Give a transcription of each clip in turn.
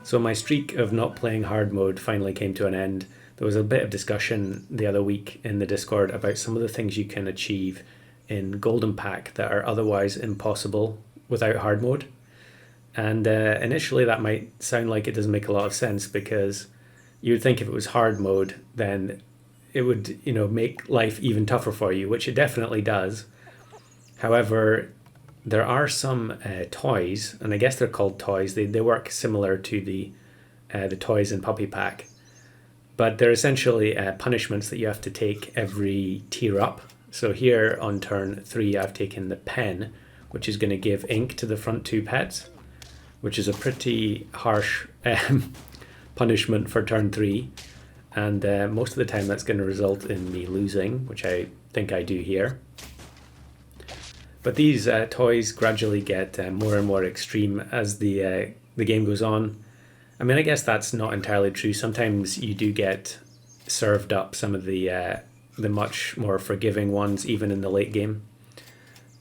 So my streak of not playing hard mode finally came to an end. There was a bit of discussion the other week in the Discord about some of the things you can achieve in Golden Pack that are otherwise impossible without hard mode. And initially that might sound like it doesn't make a lot of sense, because you would think if it was hard mode, then it would, make life even tougher for you, which it definitely does. However, there are some toys, and I guess they're called toys. They work similar to the toys in Puppy Pack, but they're essentially punishments that you have to take every tier up. So here on turn 3, I've taken the pen, which is going to give ink to the front 2 pets, which is a pretty harsh punishment for turn 3. And most of the time that's going to result in me losing, which I think I do here. But these toys gradually get more and more extreme as the game goes on. I mean, I guess that's not entirely true. Sometimes you do get served up some of the much more forgiving ones, even in the late game.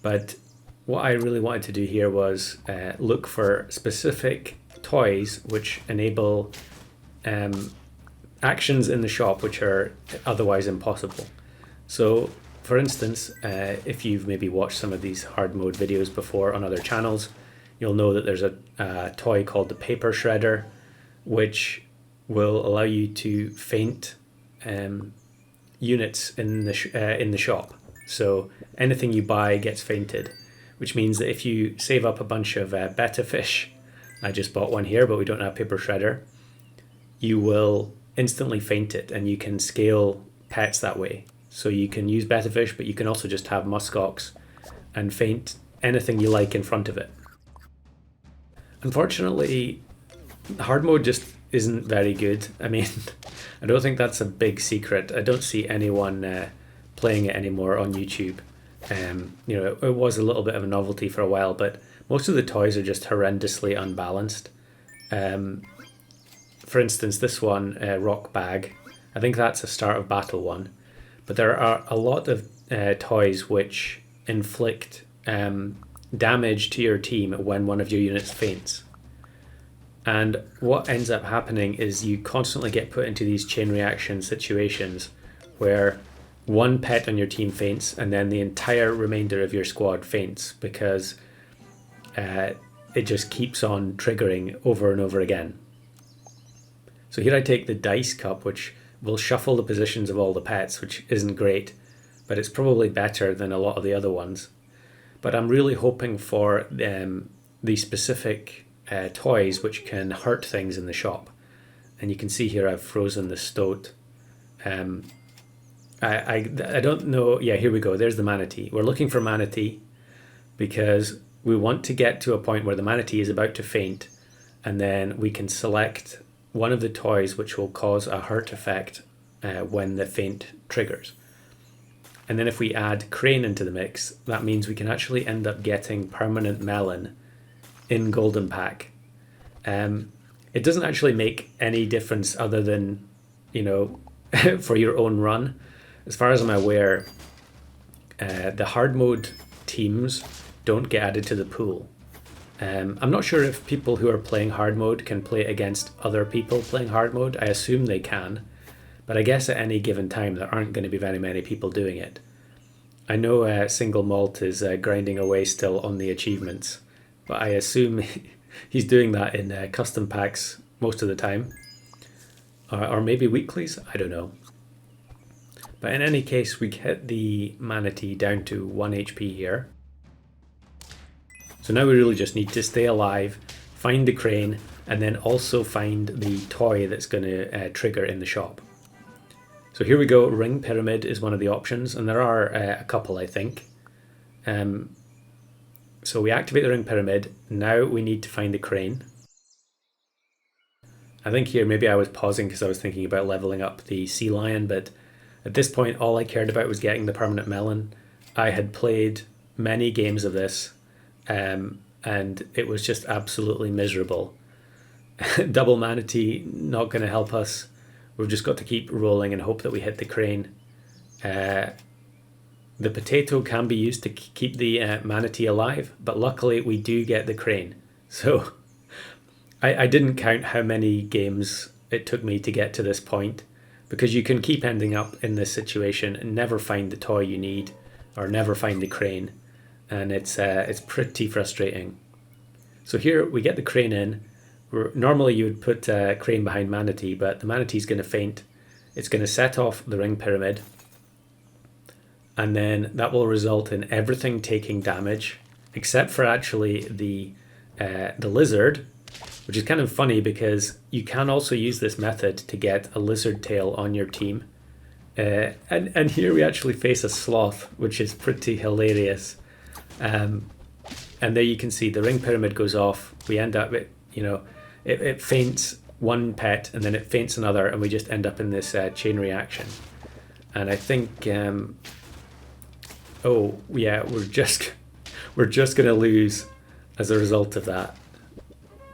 But what I really wanted to do here was look for specific toys which enable actions in the shop which are otherwise impossible. So, for instance, if you've maybe watched some of these hard mode videos before on other channels, you'll know that there's a toy called the Paper Shredder, which will allow you to feint units in the shop. So anything you buy gets feinted, which means that if you save up a bunch of betta fish, I just bought one here, but we don't have Paper Shredder, you will instantly feint it, and you can scale pets that way. So you can use betta fish, but you can also just have muskox and feint anything you like in front of it. Unfortunately, hard mode just isn't very good. I mean, I don't think that's a big secret. I don't see anyone playing it anymore on YouTube. It was a little bit of a novelty for a while, but most of the toys are just horrendously unbalanced. For instance, this one, Rock Bag, I think that's a start of battle one. But there are a lot of toys which inflict damage to your team when one of your units faints. And what ends up happening is you constantly get put into these chain reaction situations where one pet on your team faints and then the entire remainder of your squad faints, because it just keeps on triggering over and over again. So here I take the Dice Cup, which will shuffle the positions of all the pets, which isn't great, but it's probably better than a lot of the other ones. But I'm really hoping for the specific toys which can hurt things in the shop. And you can see here I've frozen the stoat. I don't know. Yeah, here we go. There's the manatee. We're looking for manatee because we want to get to a point where the manatee is about to faint, and then we can select one of the toys which will cause a hurt effect when the feint triggers. And then if we add crane into the mix, that means we can actually end up getting permanent melon in Golden Pack. It doesn't actually make any difference other than, for your own run. As far as I'm aware, the hard mode teams don't get added to the pool. I'm not sure if people who are playing hard mode can play against other people playing hard mode. I assume they can, but I guess at any given time there aren't going to be very many people doing it. I know Single Malt is grinding away still on the achievements, but I assume he's doing that in custom packs most of the time, or maybe weeklies, I don't know. But in any case, we get the manatee down to 1 HP here. So now we really just need to stay alive, find the crane, and then also find the toy that's going to trigger in the shop. So here we go. Ring Pyramid is one of the options, and there are a couple, I think. So we activate the Ring Pyramid. Now we need to find the crane. I think here maybe I was pausing because I was thinking about leveling up the Sea Lion, but at this point all I cared about was getting the permanent melon. I had played many games of this, and it was just absolutely miserable. Double manatee, not going to help us. We've just got to keep rolling and hope that we hit the crane. The potato can be used to keep the manatee alive, but luckily we do get the crane. So I didn't count how many games it took me to get to this point, because you can keep ending up in this situation and never find the toy you need or never find the crane, and it's pretty frustrating. So here we get the crane in. Normally you would put a crane behind Manatee, but the Manatee's going to faint. It's going to set off the ring pyramid, and then that will result in everything taking damage except for actually the lizard, which is kind of funny because you can also use this method to get a lizard tail on your team. And here we actually face a sloth, which is pretty hilarious. And there you can see the ring pyramid goes off. We end up, it faints one pet and then it faints another, and we just end up in this chain reaction. And I think, we're just going to lose as a result of that.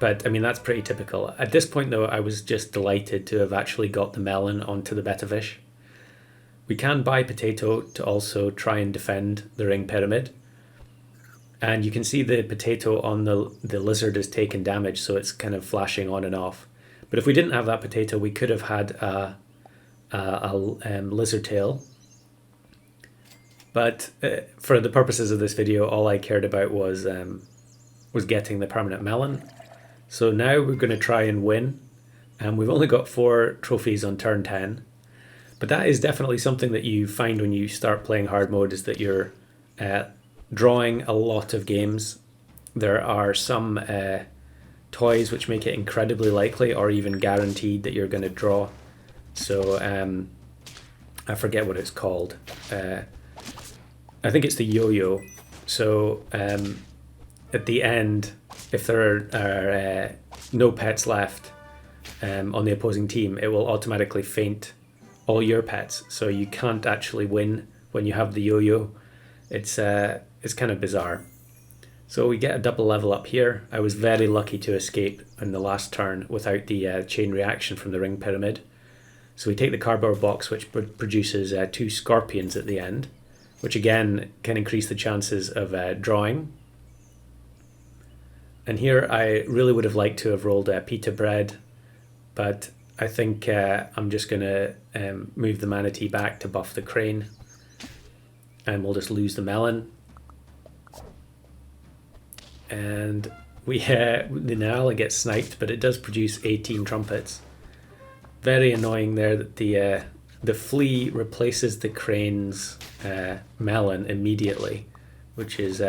But I mean, that's pretty typical. At this point though, I was just delighted to have actually got the melon onto the betta fish. We can buy potato to also try and defend the ring pyramid. And you can see the potato on the lizard is taking damage, so it's kind of flashing on and off. But if we didn't have that potato, we could have had a lizard tail. But for the purposes of this video, all I cared about was getting the permanent melon. So now we're going to try and win. And we've only got 4 trophies on turn 10. But that is definitely something that you find when you start playing hard mode, is that you're drawing a lot of games. There are some toys which make it incredibly likely or even guaranteed that you're going to draw. So I forget what it's called. I think it's the yo-yo. So at the end, if there are no pets left on the opposing team, it will automatically faint all your pets. So you can't actually win when you have the yo-yo. It's kind of bizarre. So we get a double level up here. I was very lucky to escape in the last turn without the chain reaction from the ring pyramid. So we take the cardboard box, which produces 2 scorpions at the end, which again can increase the chances of drawing. And here I really would have liked to have rolled pita bread, but I think I'm just going to move the manatee back to buff the crane, and we'll just lose the melon. And the Nyala gets sniped, but it does produce 18 trumpets. Very annoying there that the flea replaces the crane's melon immediately, which is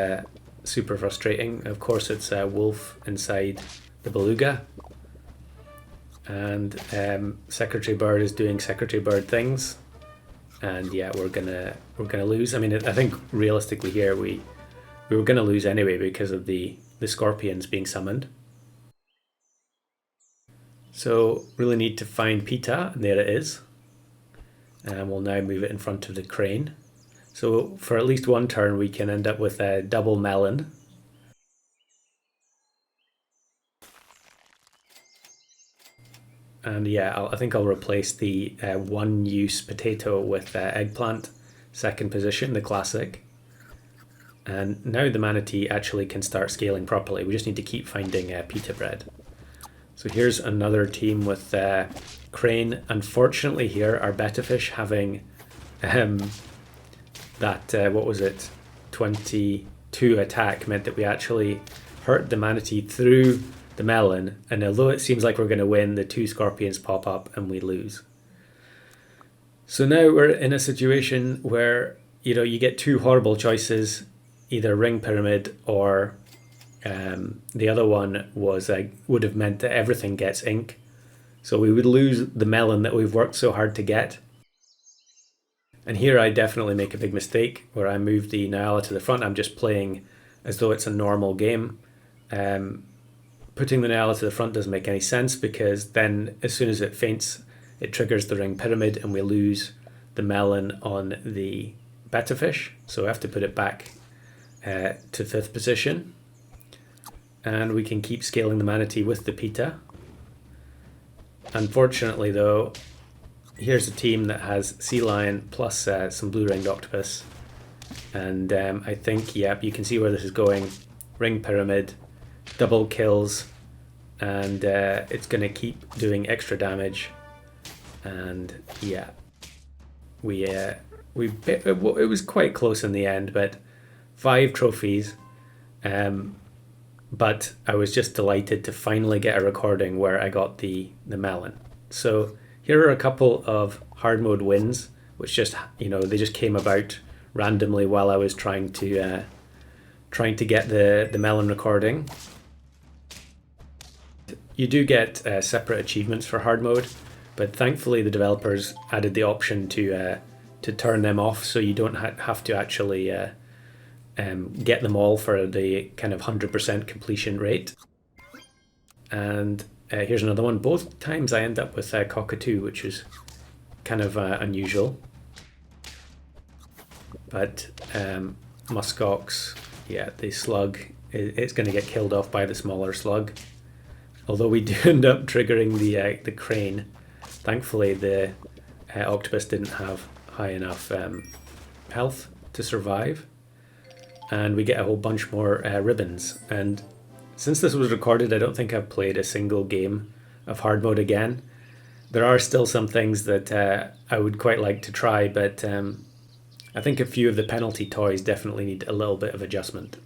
super frustrating. Of course, it's a wolf inside the beluga, and Secretary Bird is doing Secretary Bird things, and yeah, we're gonna lose. I mean, I think realistically here we were gonna lose anyway because of the scorpions being summoned. So really need to find Pita, and there it is. And we'll now move it in front of the crane. So for at least one turn, we can end up with a double melon. And yeah, I think I'll replace the one-use potato with eggplant, second position, the classic. And now the manatee actually can start scaling properly. We just need to keep finding pita bread. So here's another team with crane. Unfortunately here, our betta fish having what was it, 22 attack meant that we actually hurt the manatee through the melon, and although it seems like we're going to win, the 2 scorpions pop up and we lose. So now we're in a situation where you get 2 horrible choices, either ring pyramid or the other one was would have meant that everything gets ink. So we would lose the melon that we've worked so hard to get. And here I definitely make a big mistake where I move the Nyala to the front. I'm just playing as though it's a normal game. Putting the Nyala to the front doesn't make any sense, because then as soon as it faints, it triggers the ring pyramid and we lose the melon on the betta fish. So I have to put it back to 5th position. And we can keep scaling the manatee with the pita. Unfortunately though, here's a team that has sea lion plus some blue-ringed octopus. And I think, yep, you can see where this is going. Ring pyramid, double kills, and it's going to keep doing extra damage. And yeah, it was quite close in the end, but 5 trophies. But I was just delighted to finally get a recording where I got the melon. So here are a couple of hard mode wins, which just they just came about randomly while I was trying to get the melon recording. You do get separate achievements for hard mode, but thankfully the developers added the option to turn them off, so you don't have to actually get them all for the kind of 100% completion rate. And here's another one. Both times I end up with Cockatoo, which is kind of unusual. But Muskox, yeah, the slug, it's going to get killed off by the smaller slug. Although we do end up triggering the crane. Thankfully, the octopus didn't have high enough health to survive. And we get a whole bunch more ribbons. And since this was recorded, I don't think I've played a single game of hard mode again. There are still some things that I would quite like to try, but I think a few of the penalty toys definitely need a little bit of adjustment.